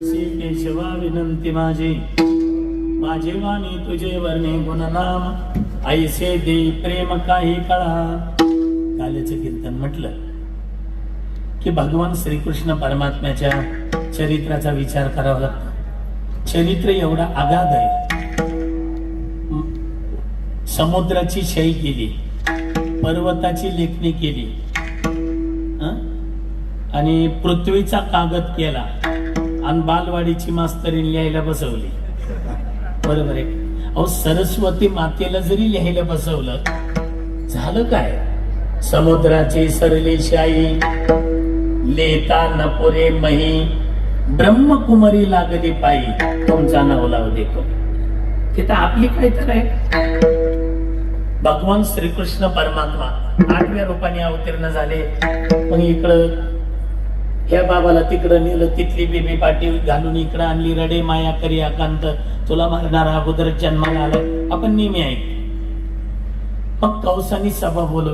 श्री केशवा विनंती माझी, माझे वाणी तुझे वर्णे गुणनाम, ऐसे दे प्रेम काही कळा. काल्याचं कीर्तन म्हटलं की भगवान श्रीकृष्ण परमात्म्याच्या चरित्राचा विचार करावा लागतो. चरित्र एवढा अगाध आहे. समुद्राची शई केली, पर्वताची लेखणी केली, आणि पृथ्वीचा कागद केला आणि बालवाडीची मास्तरीन लिहायला बसवली. बरोबर आहे. अहो, सरस्वती मातेला जरी लिहायला बसवलं, झालं काय? समुद्राची सरली शाई, लेता नपुरे मही, ब्रह्मकुमारी लागली पायी, तुमचा नवलाव देखो. तिथं आपली काय तर आहे. भगवान श्रीकृष्ण परमात्मा 8व्या रूपाने अवतीर्ण झाले. मग इकडं ह्या बाबाला तिकडं नेलं, तिथली बेबी पाटी घालून इकडं आणली. रडे माया करी अकांत, तुला मारणारा अगोदर जन्माला आलाय. आपण नेहमी ऐक. मग कौसानी सभा बोलवली.